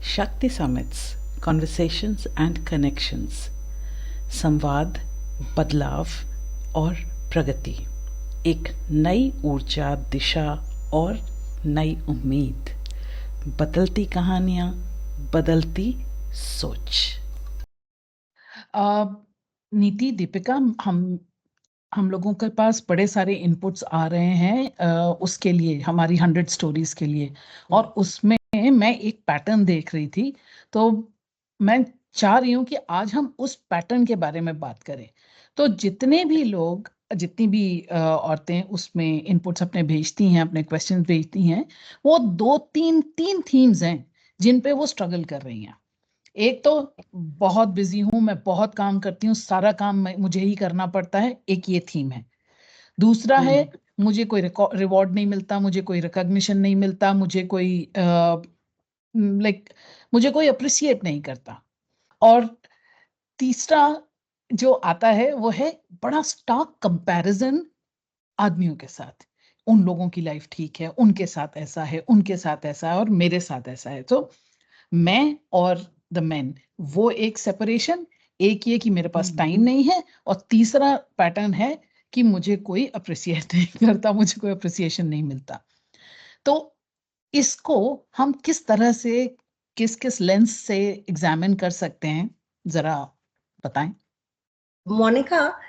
Shakti Summits, Conversations and Connections, संवाद, बदलाव और प्रगति, एक नई ऊर्जा, दिशा और नई उम्मीद, बदलती कहानियाँ, बदलती सोच। नीति, दीपिका, हम लोगों के पास बड़े सारे इनपुट्स आ रहे हैं उसके लिए, हमारी 100 स्टोरीज के लिए, और उसमें मैं एक पैटर्न देख रही थी, तो मैं चाह रही हूँ कि आज हम उस पैटर्न के बारे में बात करें। तो जितने भी लोग, जितनी भी औरतें उसमें इनपुट्स अपने भेजती हैं, अपने क्वेश्चंस भेजती हैं, वो तीन थीम्स हैं जिन पे वो स्ट्रगल कर रही हैं। एक तो बहुत बिजी हूं, मैं बहुत काम करती हूँ, सारा काम मुझे ही करना पड़ता है, एक ये थीम है। दूसरा है मुझे कोई रिवॉर्ड नहीं मिलता, मुझे कोई रिकॉग्निशन नहीं मिलता, मुझे कोई मुझे कोई अप्रिशिएट नहीं करता। और तीसरा जो आता है वो है बड़ा स्टार्क कंपैरिजन आदमियों के साथ। उन लोगों की लाइफ ठीक है, उनके साथ ऐसा है, उनके साथ ऐसा है और मेरे साथ ऐसा है। तो मैं और द मैन, वो एक सेपरेशन, एक ये कि मेरे पास टाइम नहीं है, और तीसरा पैटर्न है कि मुझे कोई अप्रिसिएट नहीं करता, मुझे कोई अप्रिसिएशन नहीं मिलता। तो इसको हम किस तरह से, किस किस लेंस से एग्जामिन कर सकते हैं, जरा बताएं। मोनिका,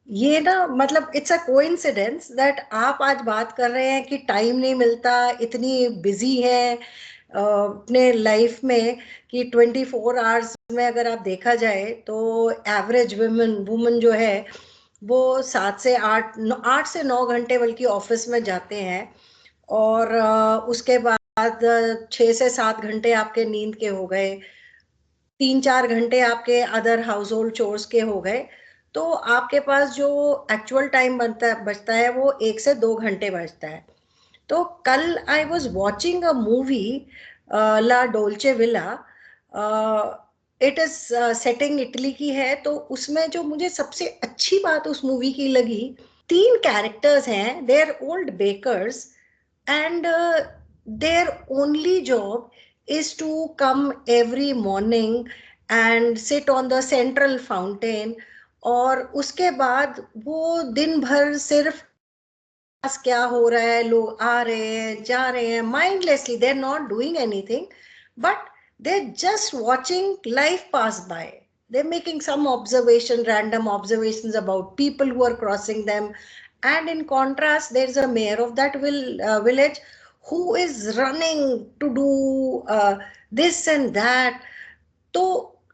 ये ना मतलब इट्स अ कोइंसिडेंस दैट आप आज बात कर रहे हैं कि टाइम नहीं मिलता, इतनी बिजी है अपने लाइफ में कि 24 आवर्स में अगर आप देखा जाए तो एवरेज वुमन जो है वो 7 से 8 से 9 घंटे बल्कि ऑफिस में जाते हैं, और उसके बाद 6 से 7 घंटे आपके नींद के हो गए, 3-4 घंटे आपके अदर हाउस होल्ड चोर्स के हो गए, तो आपके पास जो एक्चुअल टाइम बचता है वो 1 से 2 घंटे बचता है। तो कल I was watching a movie La Dolce Villa, it is setting Italy की है। तो उसमें जो मुझे सबसे अच्छी बात उस मूवी की लगी, 3 कैरेक्टर्स हैं, they are old bakers and their only job is to come every morning and sit on the central fountain, और उसके बाद वो दिन भर सिर्फ क्या हो रहा है, लोग आ रहे हैं जा रहे हैं, mindlessly they are not doing anything, but they are just watching life pass by. They're making some observation, random observations about people who are crossing them. And in contrast, there's a mayor of that village who is running to do this and that. तो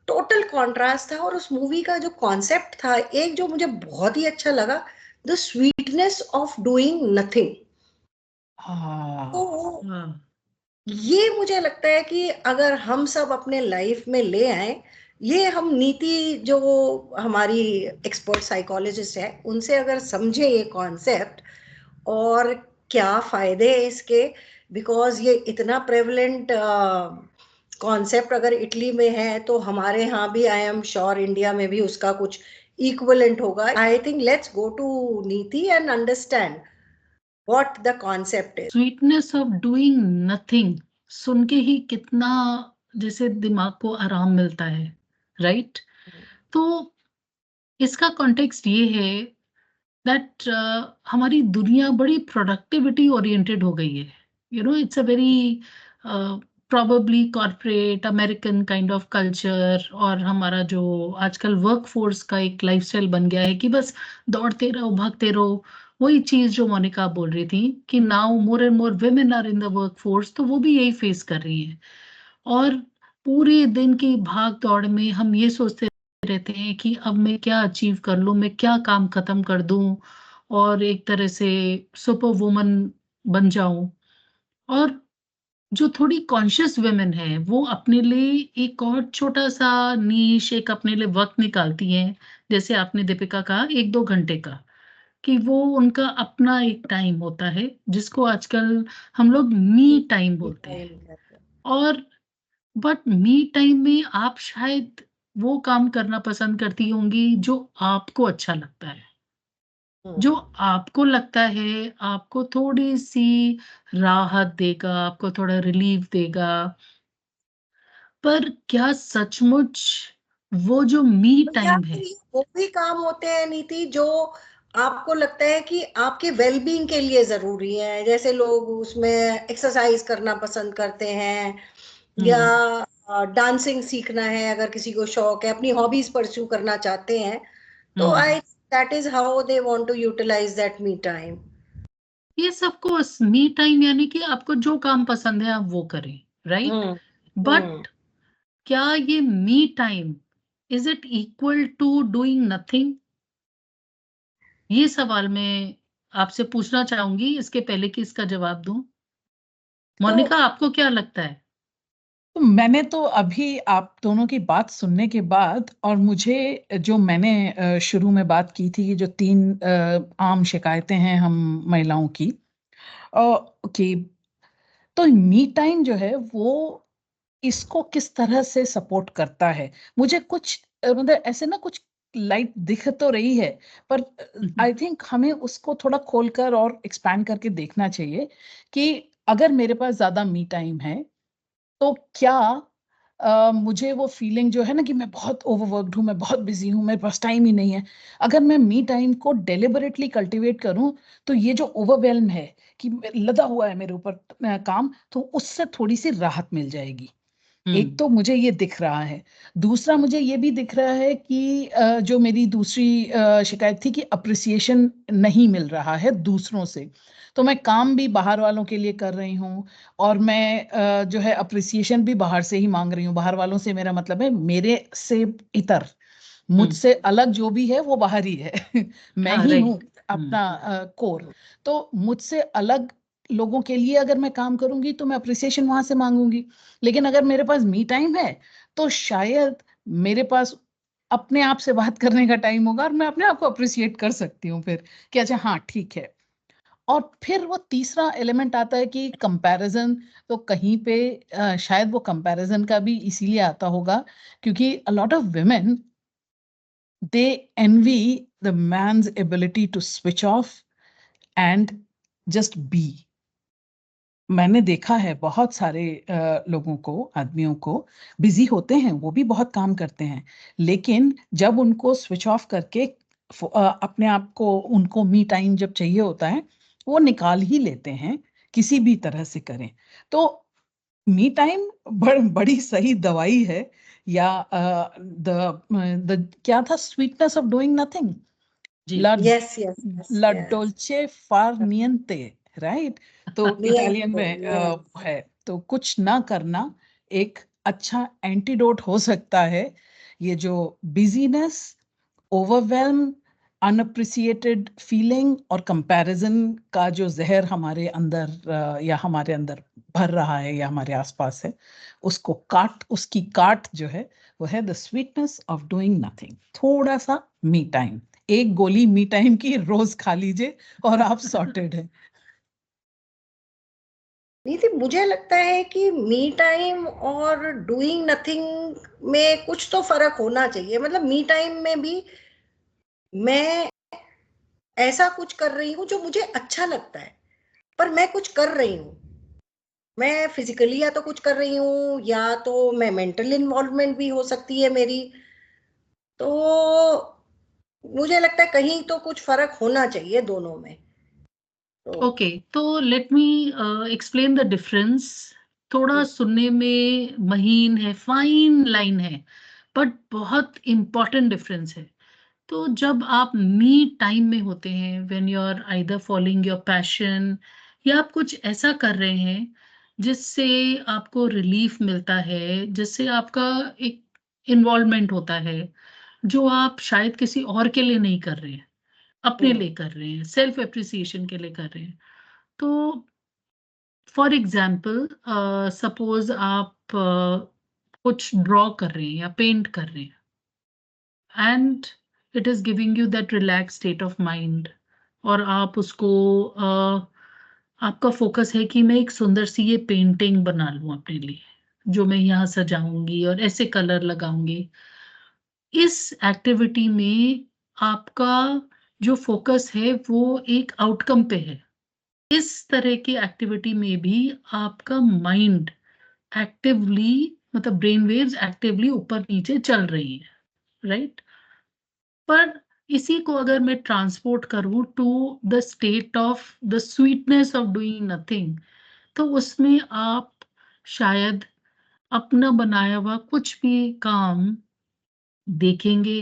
total contrast था। और उस movie का जो concept था, एक जो मुझे बहुत ही अच्छा लगा, the sweetness of doing nothing. तो ये मुझे लगता है कि अगर हम सब अपने लाइफ में ले आए, ये हम नीति जो हमारी एक्सपर्ट साइकोलॉजिस्ट है उनसे अगर समझे ये कॉन्सेप्ट और क्या फायदे है इसके, बिकॉज ये इतना प्रेवलेंट कॉन्सेप्ट अगर इटली में है तो हमारे यहाँ भी आई एम श्योर इंडिया में भी उसका कुछ इक्विवेलेंट होगा. I think let's go to नीति and understand what the concept is. Sweetness of doing nothing सुन के ही कितना जैसे दिमाग को आराम मिलता है, राइट? तो इसका कॉन्टेक्स्ट ये है दैट हमारी दुनिया बड़ी प्रोडक्टिविटी ओरिएंटेड हो गई है। It's a very probably corporate American kind of culture, और हमारा जो आजकल वर्क फोर्स का एक लाइफस्टाइल बन गया है कि बस दौड़ते रहो, भागते रहो। वही चीज जो मोनिका बोल रही थी कि now more and more women are in the work force, तो वो भी यही फेस कर रही है। और पूरे दिन की भाग दौड़ में हम ये सोचते रहते हैं कि अब मैं क्या अचीव कर लूं, मैं क्या काम खत्म कर दूं और एक तरह से सुपर वुमन बन जाऊं। और जो थोड़ी कॉन्शियस वुमेन है वो अपने लिए एक और छोटा सा नीश, एक अपने लिए वक्त निकालती हैं, जैसे आपने दीपिका कहा 1-2 घंटे का, कि वो उनका अपना एक टाइम होता है जिसको आजकल हम लोग मी टाइम बोलते हैं। और बट मी टाइम में आप शायद वो काम करना पसंद करती होंगी जो आपको अच्छा लगता है, जो आपको लगता है आपको थोड़ी सी राहत देगा, आपको थोड़ा रिलीफ देगा। पर क्या सचमुच वो जो मी या टाइम फिर है, ये वो भी काम होते हैं नीति जो आपको लगता है कि आपके वेलबींग के लिए जरूरी है, जैसे लोग उसमें एक्सरसाइज करना पसंद करते हैं या डांसिंग सीखना है, अगर किसी को शौक है, अपनी हॉबीज परस्यू करना चाहते हैं, तो I that is how they want to utilize that me time. ये सबको मी टाइम यानी कि आपको जो काम पसंद है आप वो करें, राइट? हम्म हम्म बट क्या ये me time is it equal to doing nothing? ये सवाल मैं आपसे पूछना चाहूंगी, इसके पहले कि इसका जवाब दूं। तो मोनिका, आपको क्या लगता है? तो मैंने तो अभी आप दोनों की बात सुनने के बाद, और मुझे जो मैंने शुरू में बात की थी कि जो 3 आम शिकायतें हैं हम महिलाओं की, कि तो मी टाइम जो है वो इसको किस तरह से सपोर्ट करता है। मुझे कुछ मतलब ऐसे ना कुछ लाइट दिख तो रही है, पर आई थिंक हमें उसको थोड़ा खोलकर और एक्सपैंड करके देखना चाहिए कि अगर मेरे पास ज्यादा मी टाइम है तो क्या मुझे वो फीलिंग जो है ना कि मैं बहुत ओवरवर्क्ड हूँ, मैं बहुत बिजी हूँ, मेरे पास टाइम ही नहीं है, अगर मैं मी टाइम को डेलिबरेटली कल्टीवेट करूँ तो ये जो ओवरवेल्म है कि लदा हुआ है मेरे ऊपर काम, तो उससे थोड़ी सी राहत मिल जाएगी। एक तो मुझे ये दिख रहा है। दूसरा मुझे ये भी दिख रहा है कि जो मेरी दूसरी शिकायत थी कि अप्रिसिएशन नहीं मिल रहा है दूसरों से। तो मैं काम भी बाहर वालों के लिए कर रही हूँ और मैं जो है अप्रिसिएशन भी बाहर से ही मांग रही हूँ। बाहर वालों से मेरा मतलब है मेरे से इतर, मुझसे अलग जो भी है वो बाहर ही है। मैं हाँ, ही हूँ राइट। अपना कोर। तो मुझसे अलग लोगों के लिए अगर मैं काम करूंगी तो मैं अप्रिसिएशन वहां से मांगूंगी। लेकिन अगर मेरे पास मी टाइम है तो शायद मेरे पास अपने आप से बात करने का टाइम होगा और मैं अपने आप को अप्रिशिएट कर सकती हूँ फिर कि अच्छा हाँ ठीक है। और फिर वो तीसरा एलिमेंट आता है कि कंपैरिजन। तो कहीं पे शायद वो कंपैरिजन का भी इसीलिए आता होगा क्योंकि a lot of women they envy the man's ability to switch off and just be. मैंने देखा है बहुत सारे लोगों को, आदमियों को, बिजी होते हैं, वो भी बहुत काम करते हैं, लेकिन जब उनको स्विच ऑफ करके अपने आप को, उनको मी टाइम जब चाहिए होता है, वो निकाल ही लेते हैं, किसी भी तरह से करें। तो मी टाइम बड़ी सही दवाई है। या द क्या था, स्वीटनेस ऑफ डूइंग नथिंग, जी। ला यस यस यस ला यस डोल्चे फार नियंते, राइट? तो इटालियन नियंतो में यस। है। तो कुछ ना करना एक अच्छा एंटीडोट हो सकता है। ये जो बिजीनेस, ओवरवेल्म, अनअप्रिसिएटेड फीलिंग और कंपैरिजन का जो जहर हमारे अंदर या हमारे अंदर भर रहा है या हमारे आसपास है, उसको उसकी काट जो है वो है the sweetness of doing nothing, थोड़ा सा मी टाइम। एक गोली मी टाइम की रोज खा लीजिए और आप सॉर्टेड है। नीति, मुझे लगता है कि मी टाइम और डूइंग नथिंग में कुछ तो फर्क होना चाहिए। मतलब मी टाइम में भी मैं ऐसा कुछ कर रही हूँ जो मुझे अच्छा लगता है, पर मैं कुछ कर रही हूँ, मैं फिजिकली या तो कुछ कर रही हूँ या तो मैं मेंटल इन्वॉल्वमेंट भी हो सकती है मेरी। तो मुझे लगता है कहीं तो कुछ फर्क होना चाहिए दोनों में। तो ओके, तो let me explain the difference. थोड़ा सुनने में महीन है, फाइन लाइन है, बट बहुत इंपॉर्टेंट डिफरेंस है। तो जब आप मी टाइम में होते हैं, when you are either following your passion या आप कुछ ऐसा कर रहे हैं जिससे आपको रिलीफ मिलता है, जिससे आपका एक इन्वॉल्वमेंट होता है, जो आप शायद किसी और के लिए नहीं कर रहे हैं, अपने हम्म लिए कर रहे हैं, सेल्फ एप्रिसिएशन के लिए कर रहे हैं। तो फॉर एग्जाम्पल, सपोज आप कुछ ड्रॉ कर रहे हैं या पेंट कर रहे हैं, and it is giving you that relax state of mind, और आप उसको आपका फोकस है कि मैं एक सुंदर सी ये पेंटिंग बना लूं अपने लिए, जो मैं यहाँ सजाऊंगी और ऐसे कलर लगाऊंगी। इस एक्टिविटी में आपका जो फोकस है वो एक आउटकम पे है। इस तरह की एक्टिविटी में भी आपका माइंड एक्टिवली मतलब ब्रेन वेव्स एक्टिवली ऊपर नीचे चल रही है, राइट? पर इसी को अगर मैं ट्रांसपोर्ट करूं to the state of the sweetness of doing nothing, तो उसमें आप शायद अपना बनाया हुआ कुछ भी काम देखेंगे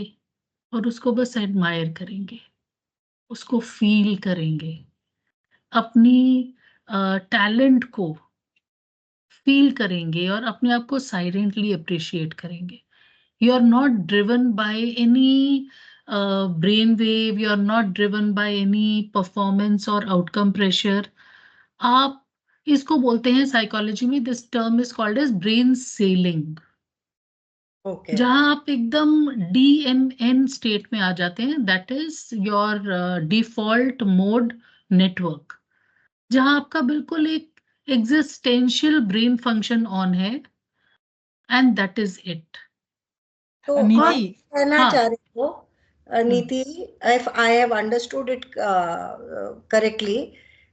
और उसको बस एडमायर करेंगे, उसको फील करेंगे, अपनी टैलेंट को फील करेंगे और अपने आप को साइलेंटली अप्रिशिएट करेंगे. You are not driven by any brain wave, you are not driven by any performance or outcome pressure. आप इसको बोलते हैं साइकोलॉजी में, this term is called as brain selling, okay जहां आप एकदम DMN स्टेट में आ जाते हैं, that is your default mode network, जहां आपका बिल्कुल एक एग्जिस्टेंशियल ब्रेन फंक्शन ऑन है, एंड दैट इज इट. तो आप नीति, कहना हाँ. चाह रहे हो नीति, if I have understood it correctly,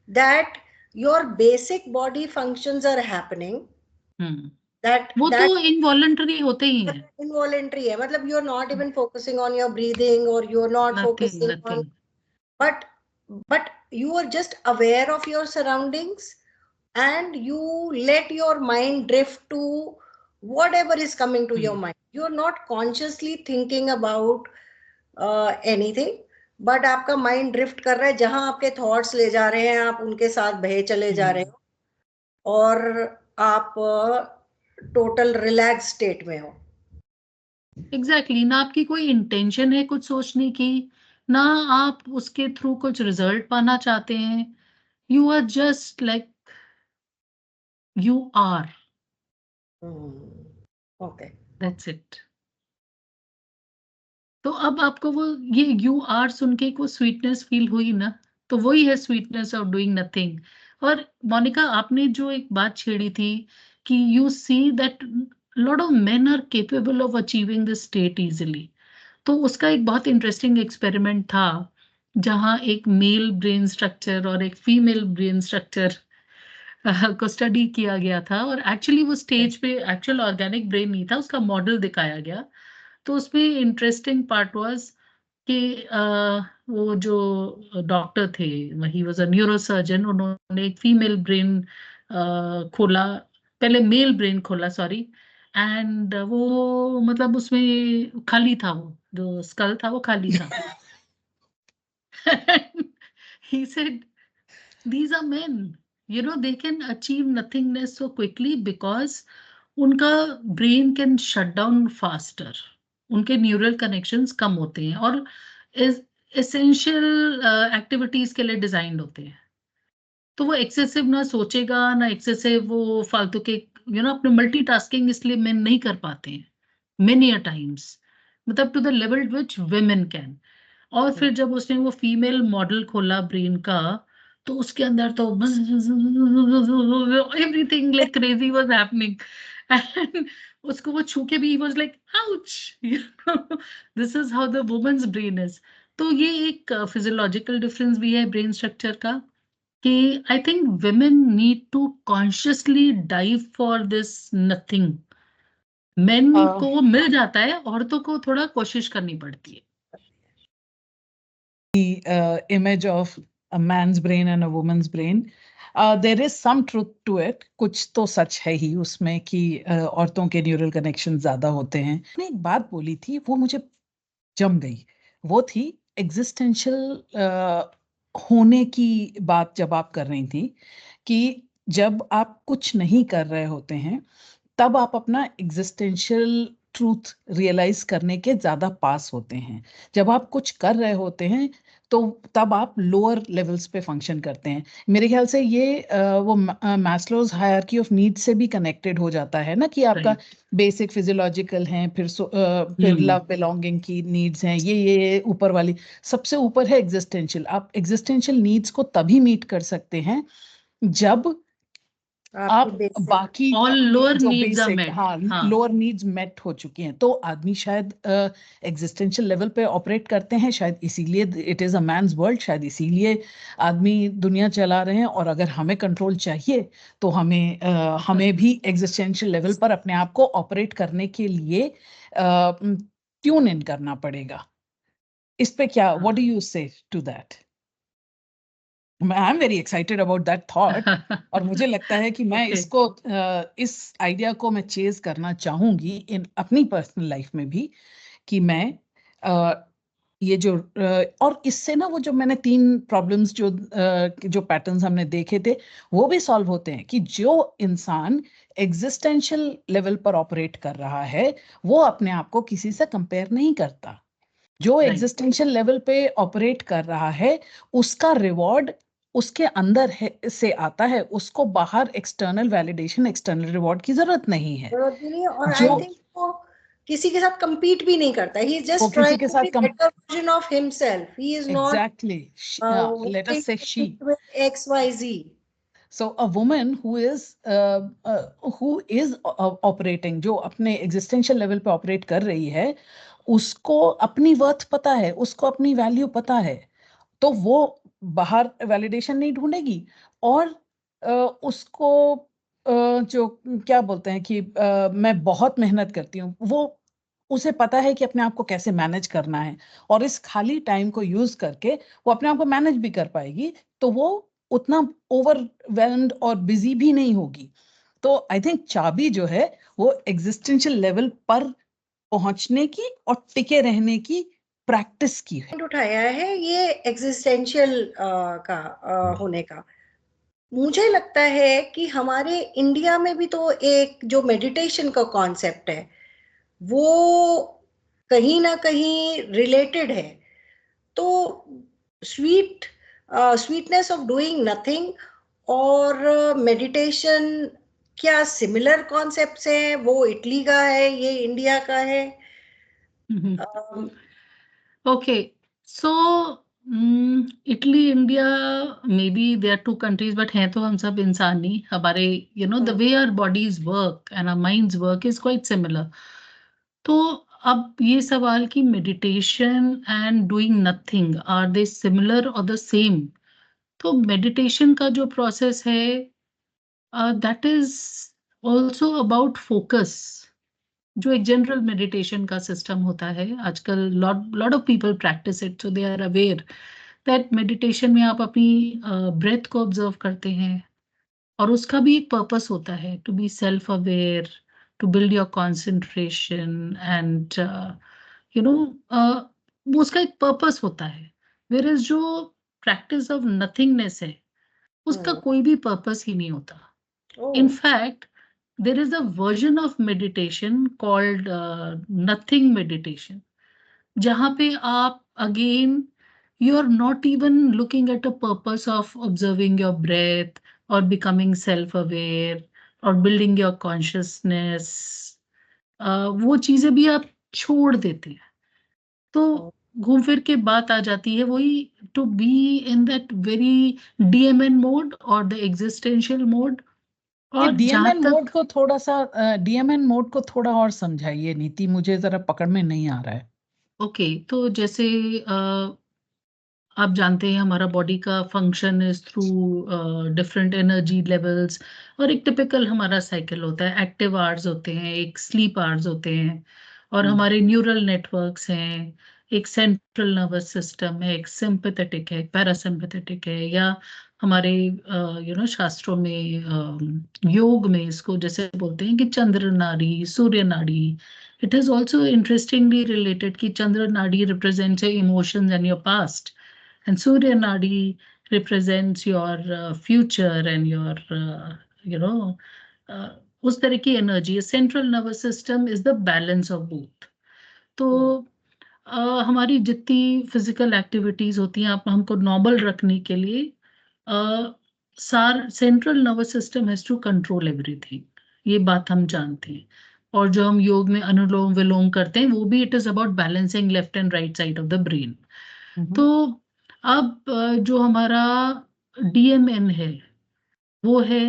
that your basic body functions are happening, that वो तो इनवॉलंटरी होते ही हैं. involuntary है, मतलब you're not even focusing on your breathing or you're not focusing on, but you are just aware of your surroundings and you let your mind drift to whatever is coming to your mind. You're not consciously thinking about anything, but आपका mind drift कर रहा है, जहां आपके thoughts ले जा रहे हैं आप उनके साथ बहे चले जा रहे हो और आप टोटल रिलैक्स स्टेट में हो. एग्जैक्टली. ना आपकी कोई इंटेंशन है कुछ सोचने की, ना आप उसके थ्रू कुछ रिजल्ट पाना चाहते हैं. You are just like you are, okay, that's it. तो अब आपको वो ये यू आर सुन के वो स्वीटनेस फील हुई ना, तो वही है स्वीटनेस ऑफ डूइंग नथिंग. और मोनिका, आपने जो एक बात छेड़ी थी कि you see that lot of men are capable of achieving this state easily, तो उसका एक बहुत इंटरेस्टिंग एक्सपेरिमेंट था जहां एक मेल ब्रेन स्ट्रक्चर और एक फीमेल ब्रेन स्ट्रक्चर को स्टडी किया गया था. और एक्चुअली वो स्टेज पे एक्चुअल ऑर्गेनिक ब्रेन नहीं था, उसका मॉडल दिखाया गया. तो उसमें इंटरेस्टिंग पार्ट वाज कि वो जो डॉक्टर थे, ही वाज अ न्यूरोसर्जन, उन्होंने एक फीमेल ब्रेन खोला, पहले मेल ब्रेन खोला, सॉरी. एंड वो मतलब उसमें खाली था, वो जो स्कल था वो खाली था. he said these are men, you know, they can achieve nothingness so quickly because उनका brain can shut down faster, उनके न्यूरल कनेक्शंस कम होते हैं और एसेंशियल एक्टिविटीज के लिए डिजाइंड होते हैं. तो वो एक्सेसिव ना सोचेगा ना एक्सेसिव वो फालतू के, अपने मल्टीटास्किंग इसलिए मेन नहीं कर पाते हैं मेनी अ टाइम्स, मतलब to the level which women can. और फिर जब उसने वो फीमेल मॉडल खोला ब्रेन का, तो उसके अंदर तो everything like crazy was happening. And उसको वो छू के भी was like ouch, this is how the women's brain is. तो ये एक फिजियोलॉजिकल डिफरेंस भी है ब्रेन स्ट्रक्चर का, कि I think women need to consciously dive for this nothing. Men को मिल जाता है, औरतों को थोड़ा कोशिश करनी पड़ती है. image of a man's brain and a woman's brain, there is some truth to it. कुछ तो सच है ही उसमें कि औरतों के न्यूरल कनेक्शन ज्यादा होते हैं. मैंने एक बात बोली थी वो मुझे जम गई, वो थी एग्जिस्टेंशियल होने की बात. जब आप कर रही थी कि जब आप कुछ नहीं कर रहे होते हैं तब आप अपना एग्जिस्टेंशियल ट्रूथ रियलाइज करने के ज्यादा पास होते हैं. जब आप कुछ कर रहे होते हैं तो तब आप लोअर लेवल्स पे फंक्शन करते हैं. मेरे ख्याल से ये वो मैस्लोज हायरार्की ऑफ नीड्स से भी कनेक्टेड हो जाता है ना, कि आपका बेसिक फिजियोलॉजिकल है, फिर लव बिलोंगिंग की नीड्स हैं, ये ऊपर वाली सबसे ऊपर है एग्जिस्टेंशियल. आप एग्जिस्टेंशियल नीड्स को तभी मीट कर सकते हैं जब आपकी आप basic बाकी All lower जो needs are बेसिक met. हाँ हाँ, लोअर नीड्स मेट हो चुकी हैं, तो आदमी शायद एग्जिस्टेंशियल लेवल पे ऑपरेट करते हैं, शायद इसीलिए it is a man's world, शायद इसीलिए आदमी दुनिया चला रहे हैं। और अगर हमें कंट्रोल चाहिए तो हमें भी एग्जिस्टेंशियल लेवल पर अपने आप को ऑपरेट करने के लिए ट्यून इन करना पड़ेगा। इस पे क्या, what do you say to that? I am very excited about that thought, और मुझे लगता है कि मैं Okay. इसको इस आइडिया को मैं चेज करना चाहूंगी इन अपनी पर्सनल लाइफ में भी, कि मैं ये जो और इससे ना वो जो मैंने 3 प्रॉब्लम्स जो पैटर्न्स हमने देखे थे वो भी सॉल्व होते हैं, कि जो इंसान एग्जिस्टेंशियल लेवल पर ऑपरेट कर रहा है वो अपने आप को किसी से कंपेयर नहीं करता। जो Right. एग्जिस्टेंशियल लेवल पे ऑपरेट कर रहा है उसका रिवॉर्ड उसके अंदर से आता है, उसको बाहर एक्सटर्नल वैलिडेशन, एक्सटर्नल रिवॉर्ड की जरूरत नहीं है। जरूरत भी नहीं है, और आई जो थिंक वो किसी के साथ compete भी नहीं करता. He is वो just किसी trying के to साथ be better version of himself. He is not exactly, let us wanting से to she, fit with XYZ. so a woman who is operating, जो अपने एग्जिस्टेंशियल लेवल पे ऑपरेट कर रही है, उसको अपनी वर्थ पता है, उसको अपनी वैल्यू पता है, तो वो बाहर वैलिडेशन नहीं ढूंढेगी। और उसको जो क्या बोलते हैं कि मैं बहुत मेहनत करती हूँ, वो उसे पता है कि अपने आप को कैसे मैनेज करना है, और इस खाली टाइम को यूज करके वो अपने आप को मैनेज भी कर पाएगी, तो वो उतना ओवरवेल्म्ड और बिजी भी नहीं होगी। तो आई थिंक चाबी जो है वो एग्जिस्टेंशियल लेवल पर पहुंचने की और टिके रहने की प्रैक्टिस की है। उठाया है ये एग्जिस्टेंशियल का होने का। मुझे लगता है कि हमारे इंडिया में भी तो एक जो मेडिटेशन का कॉन्सेप्ट है वो कहीं ना कहीं रिलेटेड है। तो sweet sweetness of doing nothing और मेडिटेशन क्या सिमिलर कॉन्सेप्ट्स हैं? वो इटली का है, ये इंडिया का है। अम, Okay. So, Italy, India, maybe they are 2 countries, but हैं तो हम सब इंसान ही, हमारे the way our bodies work and our minds work is quite similar. तो अब ये सवाल कि meditation and doing nothing, are they similar or the same? तो meditation का जो process है, that is also about focus. जो एक जनरल मेडिटेशन का सिस्टम होता है आजकल, lot of people practice it, so they are aware that meditation में आप अपनी ब्रेथ को ऑब्जर्व करते हैं, और उसका भी एक पर्पस होता है, to be self aware, to build your concentration and वो उसका एक पर्पस होता है। वेयर इज जो प्रैक्टिस ऑफ नथिंगनेस है उसका कोई भी पर्पस ही नहीं होता। In fact, there is a version of meditation called nothing meditation, जहाँ पे आप again you are not even looking at a purpose of observing your breath or becoming self-aware or building your consciousness. वो चीजें भी आप छोड़ देते हैं। तो घूम फिर के बात आ जाती है वही, to be in that very DMN mode और द एग्जिस्टेंशियल मोड। और जहां डीएमएन मोड तक को थोड़ा सा डीएमएन मोड को थोड़ा और समझाइए नीति, मुझे जरा पकड़ में नहीं आ रहा है। ओके, तो जैसे आप जानते हैं हमारा बॉडी का function is through different energy levels, और एक टिपिकल हमारा साइकिल होता है, एक्टिव आवर्स होते हैं, एक स्लीप आवर्स होते हैं, और हमारे न्यूरल नेटवर्क्स हैं, एक सेंट्रल नर्वस सिस्टम है, एक सिंपैथेटिक है, एक पैरासिम्पैथेटिक है, या हमारे शास्त्रों में योग में इसको जैसे बोलते हैं कि चंद्र नाड़ी, सूर्य नाड़ी। It is also interestingly related कि चंद्र नाड़ी represents emotions and your past, and Surya Nadi represents your future and your उस तरह की energy. Central nervous system is the balance of both. तो हमारी जितनी फिजिकल एक्टिविटीज होती हैं, आप हमको नॉर्मल रखने के लिए central nervous system has to control everything, ये बात हम जानते हैं। और जो हम योग में अनुलोम विलोम करते हैं वो भी it is about balancing left and right side of the brain. तो अब जो हमारा डीएमएन है, वो है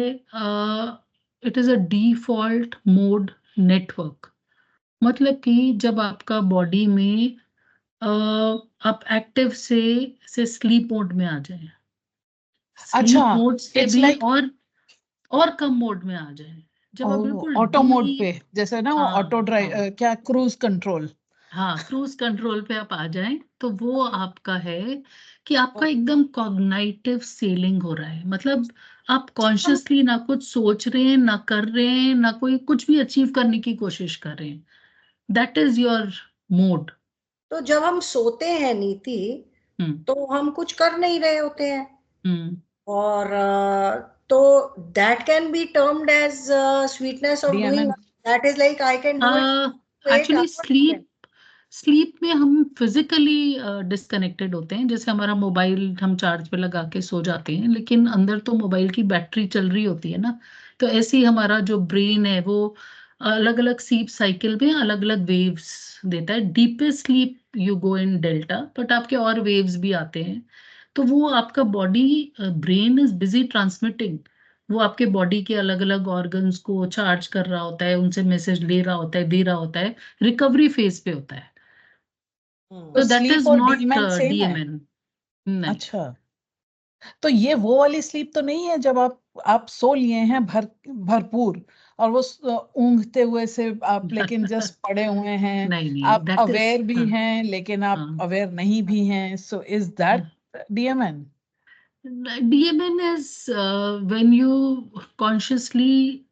it is a default mode network. मतलब कि जब आपका बॉडी में आप एक्टिव से स्लीप मोड में आ जाए, अच्छा, स्लीप मोड से इट्स भी लाइक और कम मोड में आ जाए, जब आप बिल्कुल ऑटो मोड पे, डीप। जैसे ना हाँ ऑटो ड्राइव, हाँ क्या क्रूज कंट्रोल। हाँ, क्रूज कंट्रोल पे आप आ जाएं, तो वो आपका है कि आपका एकदम कॉग्नाइटिव सेलिंग हो रहा है। मतलब आप कॉन्शियसली ना कुछ सोच रहे हैं, ना कर रहे हैं, ना कोई कुछ भी अचीव करने की कोशिश कर रहे हैं। That is your mode. तो जब हम सोते हैं नीति, हम्म तो हम कुछ कर नहीं रहे होते हैं, हम्म और तो that can be termed as sweetness of doing, DMN. That is like I can do it 8 actually hours. Sleep में हम फिजिकली डिस्कनेक्टेड होते हैं। जैसे हमारा मोबाइल हम चार्ज पे लगा के सो जाते हैं, लेकिन अंदर तो मोबाइल की बैटरी चल रही होती है ना। तो ऐसे ही हमारा जो ब्रेन है वो अलग अलग स्लीप साइकिल में अलग अलग वेव्स देता है। Deepest sleep you go in delta, but आपके और वेव्स भी आते हैं। तो वो आपका body brain is busy transmitting. वो आपके बॉडी के अलग अलग ऑर्गन्स को चार्ज कर रहा होता है, उनसे मैसेज ले रहा होता है, दे रहा होता है। रिकवरी फेज पे होता है। तो तो दैट स्लीप इज और नॉट डीएमएन सेम है? डीएमएन। नहीं। अच्छा, तो ये वो वाली स्लीप तो नहीं है जब आप सो लिए हैं भरपूर, और वो ऊँघते हुए से आप लेकिन जस्ट पड़े हुए हैं, नहीं नहीं, आप दैट इज अवेयर भी हाँ हैं लेकिन आप हाँ। अवेयर नहीं भी हैं, so is that DMN? DMN is when you consciously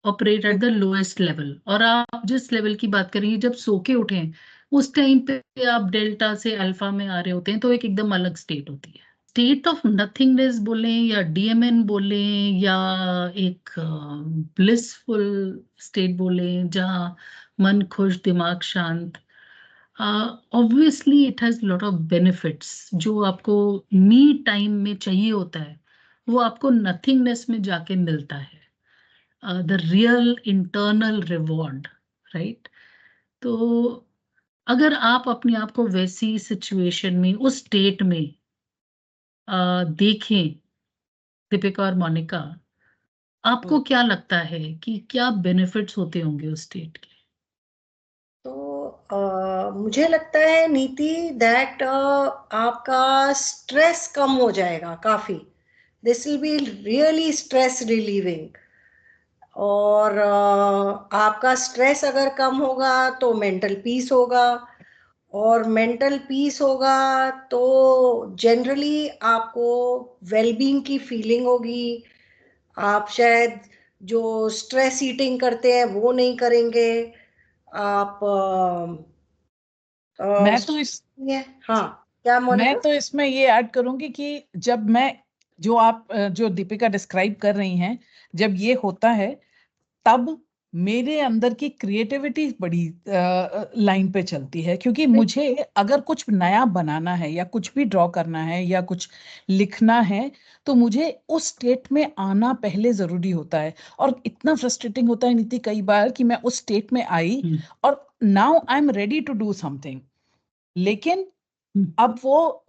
operate at the lowest level. और आप जिस लेवल की बात करेंगे, जब सो के उठें, उस टाइम पे आप डेल्टा से अल्फा में आ रहे होते हैं, तो एक एकदम अलग स्टेट होती है। स्टेट ऑफ नथिंगनेस बोलें या डीएमएन बोलें या एक ब्लिसफुल स्टेट बोलें, जहाँ मन खुश, दिमाग शांत। Obviously it has lot of benefits. जो आपको मी टाइम में चाहिए होता है, वो आपको नथिंगनेस में जाके मिलता है। The real internal reward, right. तो अगर आप अपने आप को वैसी सिचुएशन में, उस स्टेट में देखें, दीपिका और मोनिका, आपको क्या लगता है कि क्या बेनिफिट्स होते होंगे उस स्टेट के? तो मुझे लगता है नीति दैट आपका स्ट्रेस कम हो जाएगा काफी, this will be really stress relieving. और आपका स्ट्रेस अगर कम होगा तो मेंटल पीस होगा, और मेंटल पीस होगा तो जनरली आपको वेलबींग की फीलिंग होगी। आप शायद जो स्ट्रेस ईटिंग करते हैं वो नहीं करेंगे। आप मैं तो इस हाँ, क्या मैं मोनिका? तो इसमें ये ऐड करूंगी कि जब मैं, जो दीपिका डिस्क्राइब कर रही हैं, जब ये होता है, तब मेरे अंदर की क्रिएटिविटी बड़ी लाइन पे चलती है, क्योंकि मुझे अगर कुछ नया बनाना है या कुछ भी ड्रॉ करना है या कुछ लिखना है, तो मुझे उस स्टेट में आना पहले जरूरी होता है। और इतना फ्रस्ट्रेटिंग होता है नीति कई बार कि मैं उस स्टेट में आई और now I am ready to do something, लेकिन अब वो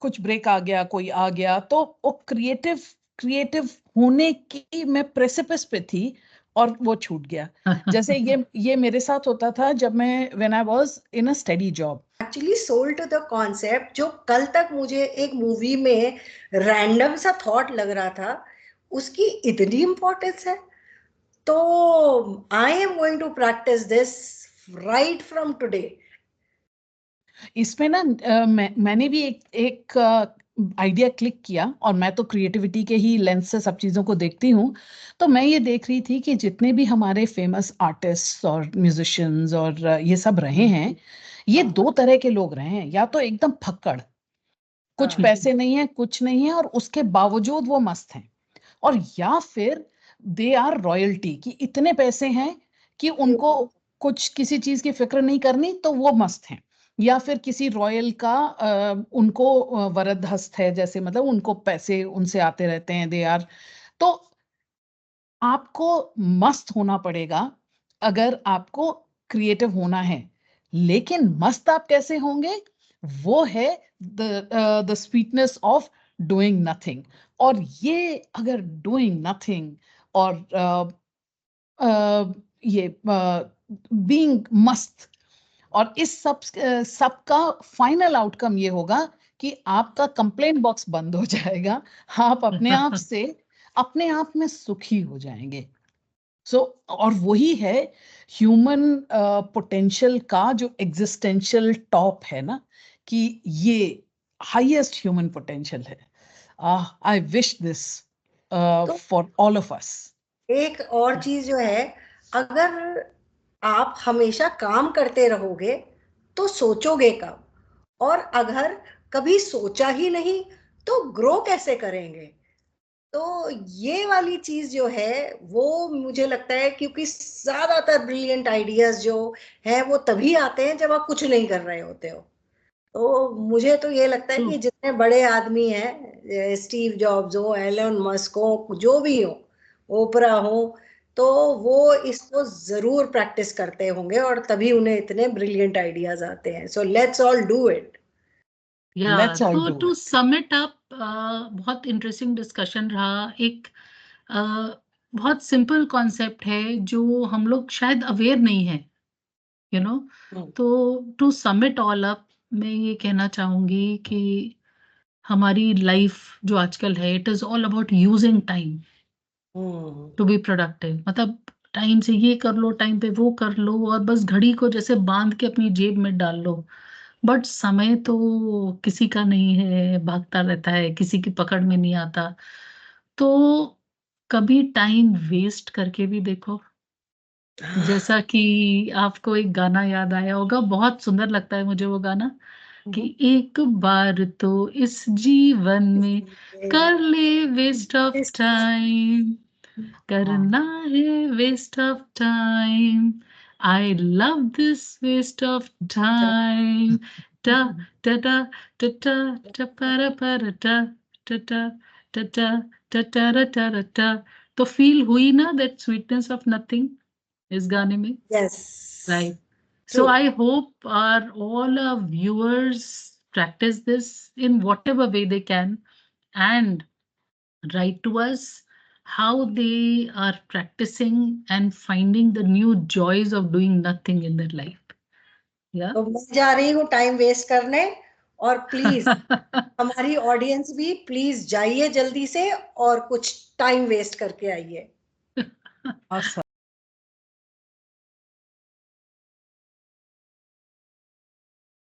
कुछ ब्रेक आ गया, कोई आ गया, तो वो क्रिएटिव क्रिएटिव होने की मैं प्रेसिपिस पे थी और वो छूट गया। जैसे ये मेरे साथ होता था जब मैं when I was in a study job. Actually sold to the concept, जो कल तक मुझे एक मूवी में रैंडम सा थॉट लग रहा था, उसकी इतनी इंपॉर्टेंस है। तो I am going to practice this right from today. इसमें ना मैंने भी एक आइडिया क्लिक किया, और मैं तो क्रिएटिविटी के ही लेंस से सब चीज़ों को देखती हूँ। तो मैं ये देख रही थी कि जितने भी हमारे फेमस आर्टिस्ट और म्यूजिशियंस और ये सब रहे हैं, ये दो तरह के लोग रहे हैं। या तो एकदम फक्कड़, कुछ पैसे नहीं है, कुछ नहीं है, और उसके बावजूद वो मस्त हैं। और या फिर दे आर रॉयल्टी, कि इतने पैसे हैं कि उनको कुछ किसी चीज की फिक्र नहीं करनी, तो वो मस्त हैं। या फिर किसी रॉयल का उनको वरद हस्त है, जैसे मतलब उनको पैसे उनसे आते रहते हैं, दे आर। तो आपको मस्त होना पड़ेगा अगर आपको क्रिएटिव होना है। लेकिन मस्त आप कैसे होंगे? वो है the sweetness of doing nothing. और ये अगर डूइंग नथिंग और ये बीइंग मस्त, और इस सब का फाइनल आउटकम ये होगा कि आपका कंप्लेंट बॉक्स बंद हो जाएगा, आप अपने आप में सुखी हो जाएंगे। और वही है ह्यूमन पोटेंशियल का जो एग्जिस्टेंशियल टॉप है ना, कि ये हाईएस्ट ह्यूमन पोटेंशियल है। आई विश दिस तो फॉर ऑल ऑफ अस। एक और चीज जो है, अगर आप हमेशा काम करते रहोगे तो सोचोगे कब, और अगर कभी सोचा ही नहीं तो ग्रो कैसे करेंगे? तो ये वाली चीज जो है वो मुझे लगता है, क्योंकि ज्यादातर ब्रिलियंट आइडियाज जो है वो तभी आते हैं जब आप कुछ नहीं कर रहे होते हो। तो मुझे तो ये लगता है कि जितने बड़े आदमी हैं, स्टीव जॉब्स हो, एलन मस्क हो, जो भी हो, ओपरा हो, तो वो इसको जरूर प्रैक्टिस करते होंगे और तभी उन्हें इतने ब्रिलियंट आइडियाज आते हैं। So let's all do it. Let's all to do to it. Sum it up, बहुत इंटरेस्टिंग डिस्कशन रहा। एक बहुत सिंपल कॉन्सेप्ट है जो हम लोग शायद अवेयर नहीं है, यू नो। तो to sum it all up, मैं ये कहना चाहूंगी कि हमारी लाइफ जो आजकल है, it is all about using time to be productive. मतलब टाइम से ये कर लो, टाइम पे वो कर लो, और बस घड़ी को जैसे बांध के अपनी जेब में डाल लो। बट समय तो किसी का नहीं है, भागता रहता है, किसी की पकड़ में नहीं आता। तो कभी टाइम वेस्ट करके भी देखो। जैसा कि आपको एक गाना याद आया होगा, बहुत सुंदर लगता है मुझे वो गाना, कि एक बार तो इस जीवन में कर ले वेस्ट ऑफ टाइम, करना है waste of time, I love this waste of time, टा टा टा टा टा टा para para टा टा टा टा टा टा टा टा टा। तो फील हुई ना दैट स्वीटनेस ऑफ नथिंग इस गाने में, yes, right? True. So I hope all our viewers practice this in whatever way they can, and write to us how they are practicing and finding the new joys of doing nothing in their life. Yeah. तो मैं जा रही हूँ time waste करने, और please हमारी audience भी please जाइए जल्दी से और कुछ टाइम वेस्ट करके आइए। Awesome.